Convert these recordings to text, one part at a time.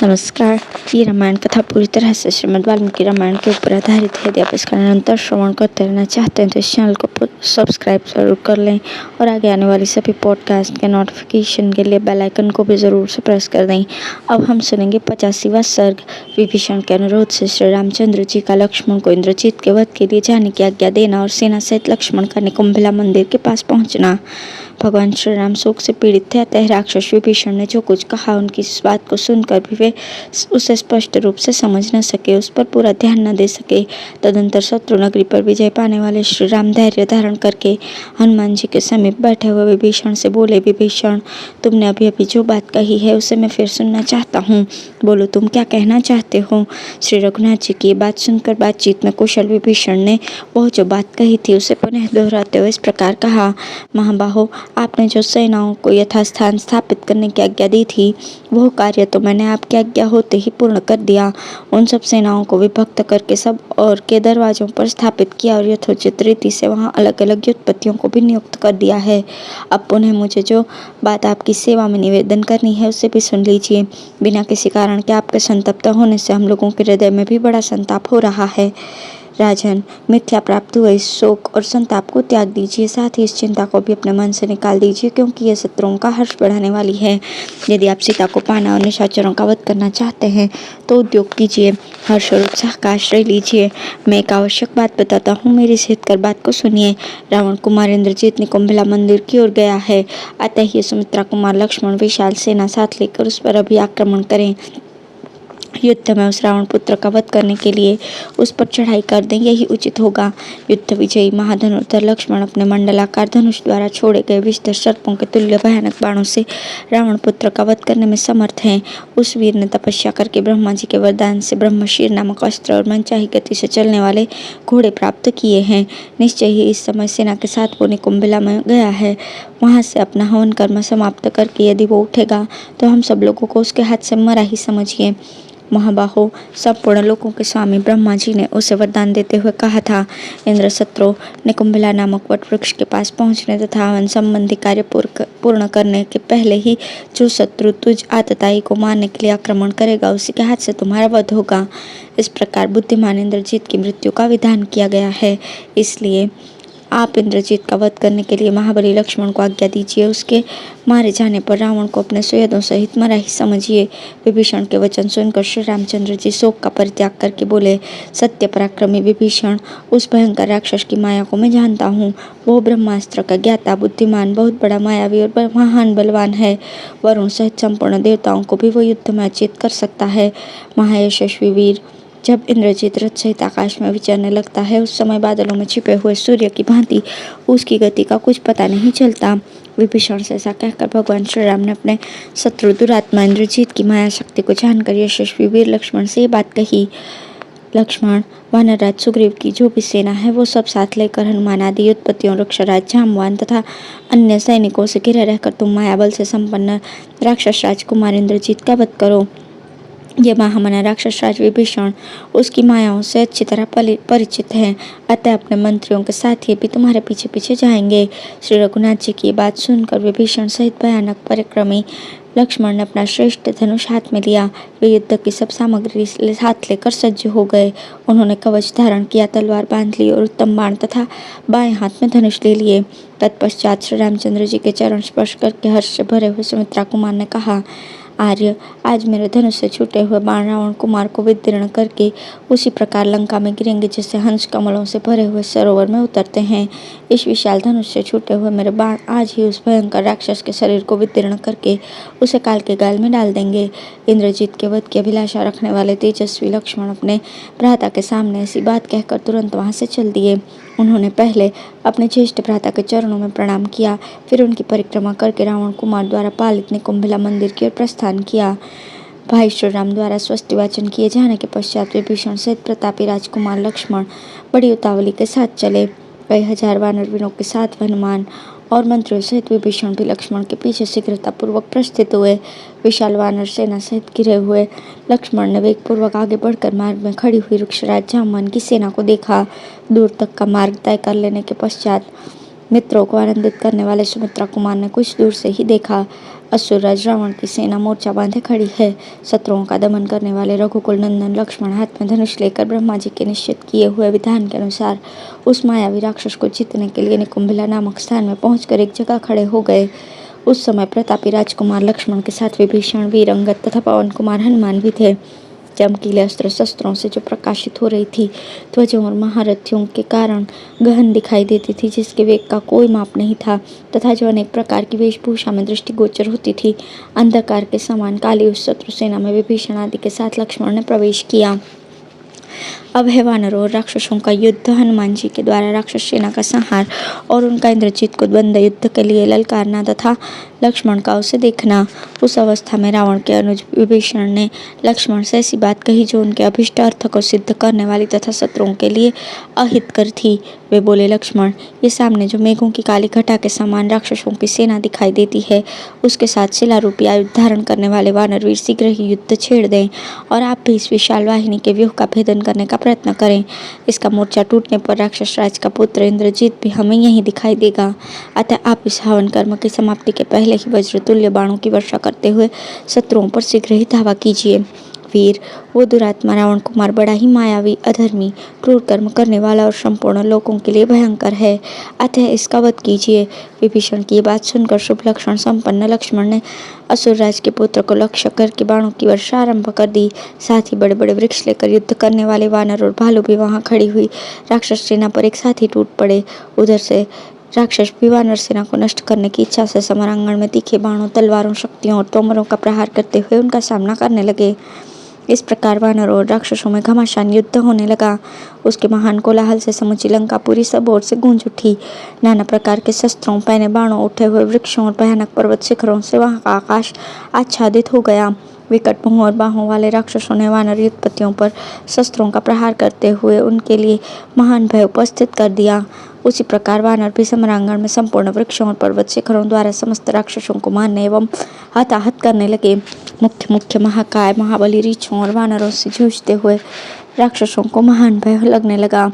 नमस्कार। ये रामायण कथा पूरी तरह से श्रीमद् वाल्मीकि रामायण के ऊपर आधारित है। यदि आप इसका निरंतर श्रवण करते रहना चाहते हैं तो इस चैनल को सब्सक्राइब जरूर कर लें और आगे आने वाली सभी पॉडकास्ट के नोटिफिकेशन के लिए बेल आइकन को भी ज़रूर से प्रेस कर दें। अब हम सुनेंगे 85वां सर्ग। विभीषण के अनुरोध से श्री रामचंद्र जी का लक्ष्मण को इंद्रजीत के वध के लिए जाने की आज्ञा देना और सेना सहित लक्ष्मण का निकुंभिला मंदिर के पास पहुंचना। भगवान श्री राम शोक से पीड़ित थे, अतः राक्षस विभीषण ने जो कुछ कहा उनकी इस बात को सुनकर भी वे उसे स्पष्ट रूप से समझ न सके, उस पर पूरा ध्यान न दे सके। तदंतर शत्रु नगरी पर विजय पाने वाले श्री राम धैर्य धारण करके हनुमान जी के समीप बैठे हुए विभीषण से बोले, विभीषण, तुमने अभी अभी जो बात कही है उसे मैं फिर सुनना चाहता हूँ। बोलो, तुम क्या कहना चाहते हो। श्री रघुनाथ जी की बात सुनकर बातचीत में कुशल विभीषण ने वह जो बात कही थी उसे पुनः दोहराते हुए इस प्रकार कहा, महाबाहो, आपने जो सेनाओं को यथास्थान स्थापित करने की आज्ञा दी थी वह कार्य तो मैंने आपकी आज्ञा होते ही पूर्ण कर दिया। उन सब सेनाओं को विभक्त करके सब और के दरवाजों पर स्थापित किया और यथोचित रीति से वहां अलग अलग युद्धपतियों को भी नियुक्त कर दिया है। अब पुनः मुझे जो बात आपकी सेवा में निवेदन करनी है उसे भी सुन लीजिए। बिना किसी कारण के आपके संतप्त होने से हम लोगों के हृदय में भी बड़ा संताप हो रहा है। राजन, मिथ्या प्राप्त हुए इस शोक और संताप को त्याग दीजिए, साथ ही इस चिंता को भी अपने मन से निकाल दीजिए, क्योंकि यह शत्रुओं का हर्ष बढ़ाने वाली है। यदि आप सीता को पाना और निशाचरों का वध करना चाहते हैं तो उद्योग कीजिए, हर्ष और उत्साह का आश्रय लीजिए। मैं एक आवश्यक बात बताता हूँ, मेरी हित कर बात को सुनिए। रावण कुमार इंद्रजीत निकुंभिला मंदिर की ओर गया है, अतः ये सुमित्रा कुमार लक्ष्मण विशाल सेना साथ लेकर उस पर अभी आक्रमण करें। युद्ध में उस रावण पुत्र का वध करने के लिए उस पर चढ़ाई कर दें, यही उचित होगा। युद्ध विजयी महाधनुर्धर लक्ष्मण अपने मंडलाकार धनुष द्वारा छोड़े गए विषधर सर्पों के तुल्य भयानक बाणों से रावण पुत्र का वध करने में समर्थ हैं। उस वीर ने तपस्या करके ब्रह्मा जी के वरदान से ब्रह्मशीर नामक अस्त्र और मनचाही गति से चलने वाले घोड़े प्राप्त किए हैं। निश्चय ही इस समय सेना के साथ वो निकुंभिला में गया है। वहां से अपना हवन कर्म समाप्त करके यदि वो उठेगा तो हम सब लोगों को उसके हाथ से मरा ही समझिए। महाबाहो, संपूर्ण लोकों के स्वामी ब्रह्मा जी ने उसे वरदान देते हुए कहा था, इंद्र शत्रु निकुंभिला नामक वट वृक्ष के पास पहुंचने तथा हवन संबंधी कार्य पूर्ण करने के पहले ही जो शत्रु तुझ आतताई को मारने के लिए आक्रमण करेगा उसी के हाथ से तुम्हारा वध होगा। इस प्रकार बुद्धिमान इंद्रजीत की मृत्यु का विधान किया गया है। इसलिए आप इंद्रजीत का वध करने के लिए महाबली लक्ष्मण को आज्ञा दीजिए। उसके मारे जाने पर रावण को अपने सुहृदों सहित मरा ही समझिए। विभीषण के वचन सुनकर श्री रामचंद्र जी शोक का परित्याग करके बोले, सत्य पराक्रमी विभीषण, उस भयंकर राक्षस की माया को मैं जानता हूँ। वो ब्रह्मास्त्र का ज्ञाता, बुद्धिमान, बहुत बड़ा मायावी और महान बलवान है। वरुण सहित संपूर्ण देवताओं को भी वो युद्ध में अचित कर सकता है। महायशस्वी वीर, जब इंद्रजीत रथ सहित आकाश में विचरने लगता है उस समय बादलों में छिपे हुए सूर्य की भांति उसकी गति का कुछ पता नहीं चलता। विभीषण से ऐसा कहकर भगवान श्री राम ने अपने शत्रु दुरात्मा इंद्रजीत की माया शक्ति को जानकर यशस्वी वीर लक्ष्मण से ये बात कही। लक्ष्मण, वानरराज सुग्रीव की जो भी सेना है वो सब साथ लेकर हनुमान आदि युद्धपतियों, वृक्षराज जाम्बवान तथा अन्य सैनिकों से घिरे रहकर तुम मायाबल से संपन्न राक्षस राजकुमार इंद्रजीत का वध करो। ये महामना राक्षस राज विभीषण उसकी मायाओं से अच्छी तरह परिचित है, अतः अपने मंत्रियों के साथ ये भी तुम्हारे पीछे पीछे जाएंगे। श्री रघुनाथ जी की बात सुनकर विभीषण सहित भयानक परिक्रमी लक्ष्मण ने अपना श्रेष्ठ धनुष हाथ में लिया। वे युद्ध की सब सामग्री हाथ लेकर सज्ज हो गए। उन्होंने कवच धारण किया, तलवार बांध ली और उत्तम बाण तथा बाएं हाथ में धनुष ले लिए। तत्पश्चात श्री रामचंद्र जी के चरण स्पर्श करके हर्ष से भरे हुए सुमित्रा कुमार ने कहा, आर्य, आज मेरे धनुष से छूटे हुए बाण रावण कुमार को विदीर्ण करके उसी प्रकार लंका में गिरेंगे जैसे हंस कमलों से भरे हुए सरोवर में उतरते हैं। इस विशाल धनुष से छूटे हुए मेरे बाण आज ही उस भयंकर राक्षस के शरीर को विदीर्ण करके उसे काल के गाल में डाल देंगे। इंद्रजीत के वध की अभिलाषा रखने वाले तेजस्वी लक्ष्मण अपने भ्राता के सामने ऐसी बात कहकर तुरंत वहां से चल दिए। उन्होंने पहले अपने ज्येष्ठ भ्राता के चरणों में प्रणाम किया, फिर उनकी परिक्रमा करके रावण कुमार द्वारा पालित निकुंभिला मंदिर की ओर प्रस्थान किया। भाई श्री राम द्वारा स्वस्ति वाचन किए जाने के पश्चात विभीषण सहित प्रतापी राजकुमार लक्ष्मण बड़ी उतावली के साथ चले। कई हजार वानर वीरों के साथ हनुमान और मंत्रियों सहित विभीषण भी लक्ष्मण के पीछे शीघ्रतापूर्वक प्रस्थित हुए। विशाल वानर सेना सहित घिरे हुए लक्ष्मण ने वेगपूर्वक आगे बढ़कर मार्ग में खड़ी हुई वृक्षराज जाम्बवान की सेना को देखा। दूर तक का मार्ग तय कर लेने के पश्चात मित्रों को आनंदित करने वाले सुमित्रा कुमार ने कुछ दूर से ही देखा। असुरराज रावण की सेना मोर्चा बांधे खड़ी है। शत्रुओं का दमन करने वाले रघुकुल नंदन लक्ष्मण हाथ में धनुष लेकर ब्रह्मा जी के निश्चित किए हुए विधान के अनुसार उस मायावी राक्षस को जीतने के लिए निकुंभिला नामक स्थान में पहुंचकर एक जगह खड़े हो गए। उस समय प्रतापी राजकुमार लक्ष्मण के साथ विभीषण, वीर अंगद तथा पवन कुमार हनुमान भी थे। चमकीले अस्त्र शस्त्रों से जो प्रकाशित हो रही थी, ध्वजों और महारथियों के कारण गहन दिखाई देती थी, जिसके वेग का कोई माप नहीं था, तथा जो अनेक प्रकार की वेशभूषा में दृष्टिगोचर होती थी। अंधकार के समान काली उस शत्रु सेना में विभीषण आदि के साथ लक्ष्मण ने प्रवेश किया। अब है वानरों और राक्षसों का युद्ध। हनुमान जी के द्वारा राक्षस सेना का संहार और उनका इंद्रजीत को द्वंद्व युद्ध के लिए ललकारना तथा लक्ष्मण का उसे देखना। उस अवस्था में रावण के अनुज विभीषण ने लक्ष्मण से ऐसी बात कही जो उनके अभिष्ट अर्थ को सिद्ध करने वाली तथा शत्रुओं के लिए अहितकर थी। वे बोले, लक्ष्मण, ये सामने जो मेघों की काली घटा के समान राक्षसों की सेना दिखाई देती है, उसके साथ शिलारूपी आयुध धारण करने वाले वानरवीर शीघ्र ही युद्ध छेड़ दें और आप भी इस विशाल वाहिनी के व्यूह का भेदन करने का प्रयत्न करें। इसका मोर्चा टूटने पर राक्षस राज का पुत्र इंद्रजीत भी हमें यहीं दिखाई देगा। अतः आप इस हवन कर्म की समाप्ति के पहले ही वज्रतुल्य बाणों की वर्षा करते हुए शत्रुओं पर शीघ्र ही धावा कीजिए। वीर, वो दुरात्मा रावण कुमार बड़ा ही मायावी, अधर्मी, क्रूर कर्म करने वाला और संपूर्ण लोगों के लिए भयंकर है। अतः इसका वध कीजिए। विभीषण की बात सुनकर शुभ लक्षण संपन्न लक्ष्मण ने असुरराज के पुत्र को लक्ष्य करके बाणों की वर्षा आरंभ कर दी। साथ ही बड़े बड़े वृक्ष लेकर युद्ध करने वाले वानर और भालू भी वहां खड़ी हुई राक्षस सेना पर एक साथ ही टूट पड़े। उधर से राक्षस भी वानर सेना को नष्ट करने की इच्छा से समरांगण में तीखे बाणों, तलवारों, शक्तियों और तोमरों का प्रहार करते हुए उनका सामना करने लगे। इस प्रकार वानरों और राक्षसों में घमासान युद्ध होने लगा। उसके महान कोलाहल से समूची लंका पूरी सब ओर से गूंज उठी। नाना प्रकार के शस्त्रों, पैने, बाणों, उठे हुए वृक्षों और भयानक पर्वत शिखरों से वहां का आकाश आच्छादित हो गया। विकट मुंह और बाहों वाले राक्षसों ने वानर युद्धपतियों पर शस्त्रों का प्रहार करते हुए उनके लिए महान भय उपस्थित कर दिया। उसी प्रकार वानर भी समरांगण में संपूर्ण वृक्षों और पर्वत शिखरों द्वारा समस्त राक्षसों को मारने एवं हताहत करने लगे। मुख्य मुख्य महाकाय, महाबली रीछों और वानरों से जूझते हुए राक्षसों को महान भय लगने लगा।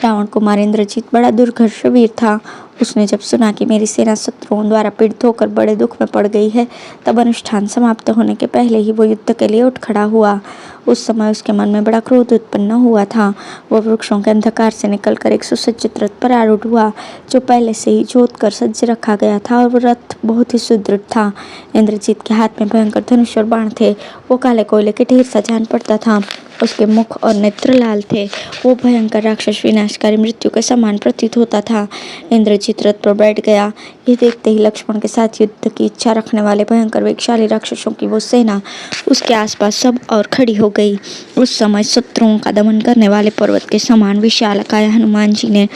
रावण कुमार इंद्रजीत बड़ा दुर्धर्ष वीर था। उसने जब सुना कि मेरी सेना शत्रुओं द्वारा पीड़ित होकर बड़े दुख में पड़ गई है, तब अनुष्ठान समाप्त होने के पहले ही वो युद्ध के लिए उठ खड़ा हुआ। उस समय उसके मन में बड़ा क्रोध उत्पन्न हुआ था। वह वृक्षों के अंधकार से निकलकर एक सुसज्जित रथ पर आरूढ़ हुआ, जो पहले से ही जोत कर सज्ज रखा गया था, और वह रथ बहुत ही सुदृढ़ था। इंद्रजीत के हाथ में भयंकर धनुष और बाण थे। वो काले कोयले के ढेर सा जान पड़ता था। उसके मुख और नेत्र लाल थे। वो भयंकर राक्षस विनाशकारी मृत्यु के समान प्रतीत होता था। इंद्रजीत रथ पर बैठ गया। ये देखते ही लक्ष्मण के साथ युद्ध की इच्छा रखने वाले भयंकर वेगशाली राक्षसों की वो सेना उसके आसपास सब और खड़ी हो गई। उस समय शत्रुओं का दमन करने वाले पर्वत के समान विशालकाय हनुमान जी ने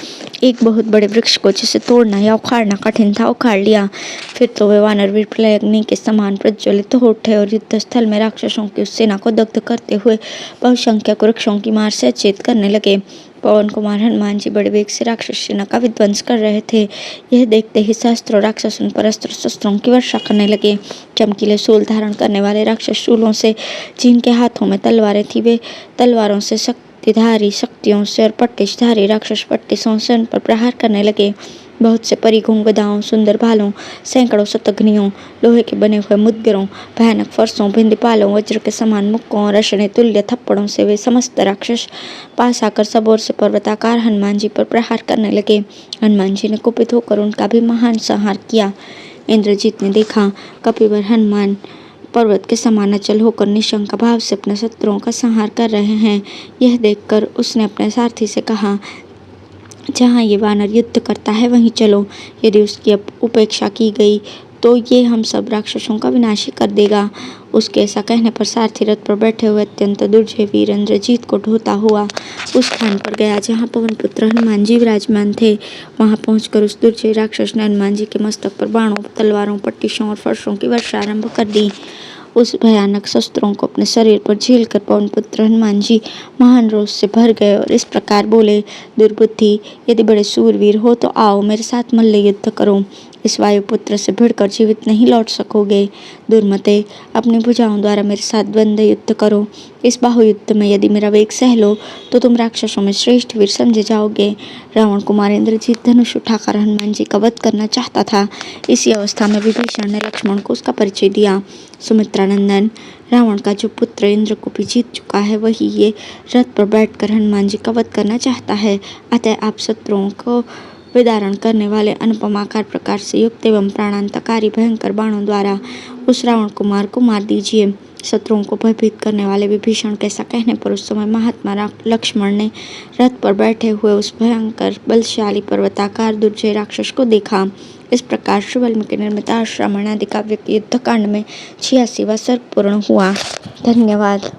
एक बहुत बड़े वृक्ष को, जिसे तोड़ना या उखाड़ना कठिन था, उखाड़ लिया। फिर तो वे वानरवीर प्रलय अग्नि के समान प्रज्वलित हो उठे और युद्ध स्थल में राक्षसों की उस सेना को दग्ध करते हुए बहुसंख्यक वृक्षों की मार से अचेत करने लगे। पवन कुमार हनुमान जी बड़े वेग से राक्षस सेना का विध्वंस कर रहे थे। यह देखते ही सहस्त्रों राक्षस उन पर अस्त्र शस्त्रों की वर्षा करने लगे। चमकीले शूल धारण करने वाले राक्षस शूलों से, जिनके हाथों में तलवारें थी, वे तलवारों से शक्तिधारी शक्तियों से और पट्टिशधारी राक्षस पट्टिसों से उन पर प्रहार करने लगे। बहुत से परिघों, गदाओं, सुंदर भालों, सैकड़ों शतघ्नियों, लोहे के बने हुए मुद्गरों, भयानक फरसों, भिंदीपालों, वज्र के समान मुक्कों और अशनि तुल्य थप्पड़ों से वे समस्त राक्षस पास आकर सब ओर से पर्वताकार हनुमान जी पर प्रहार करने लगे। हनुमान जी ने कुपित होकर उनका भी महान संहार किया। इंद्रजीत ने देखा, कपिवर हनुमान पर्वत के समान अचल होकर निशंक भाव से अपने शत्रुओं का संहार कर रहे हैं। यह देखकर उसने अपने सारथी से कहा, जहाँ ये वानर युद्ध करता है वहीं चलो। यदि उसकी उपेक्षा की गई तो ये हम सब राक्षसों का विनाश ही कर देगा। उसके ऐसा कहने पर सारथी रथ पर बैठे हुए अत्यंत दुर्जय वीर इंद्रजीत को ढोता हुआ उस स्थान पर गया जहाँ पवन पुत्र हनुमान जी विराजमान थे। वहां पहुंचकर उस दुर्जय राक्षस ने हनुमान जी के मस्तक पर बाणों, तलवारों, पट्टिशों और फरसों की वर्षा आरंभ कर दी। उस भयानक शस्त्रों को अपने शरीर पर झेल कर पवन पुत्र हनुमान जी महान रोष से भर गए और इस प्रकार बोले, दुर्बुद्धि, यदि बड़े सूरवीर हो तो आओ मेरे साथ मल्ल युद्ध करो। इस वायुपुत्र से भिड़कर जीवित नहीं लौट सकोगे। दुर्मते, अपनी भुजाओं द्वारा मेरे साथ द्वंद्व युद्ध करो। इस बाहुयुद्ध में यदि मेरा वेग सह लो तो तुम राक्षसों में श्रेष्ठ वीर समझे जाओगे। रावण कुमार इंद्रजीत धनुष उठाकर हनुमान जी का वध करना चाहता था। इसी अवस्था में विभीषण ने लक्ष्मण को उसका परिचय दिया। सुमित्रा नंदन, रावण का जो पुत्र इंद्र को भी जीत चुका है वही ये रथ पर बैठकर हनुमान जी का वध करना चाहता है। अतः आप शत्रुओं को विदारण करने वाले अनुपम आकार प्रकार से युक्त एवं प्राणांतकारी भयंकर बाणों द्वारा उस रावण कुमार को मार दीजिए। शत्रुओं को भयभीत करने वाले विभीषण के ऐसा कहने पर उस समय महात्मा लक्ष्मण ने रथ पर बैठे हुए उस भयंकर बलशाली पर्वताकार दुर्जय राक्षस को देखा। इस प्रकार श्री वाल्मीकि निर्मित आश्रमण आदि काव्य के युद्धकांड में 86वां सर्ग पूर्ण हुआ। धन्यवाद।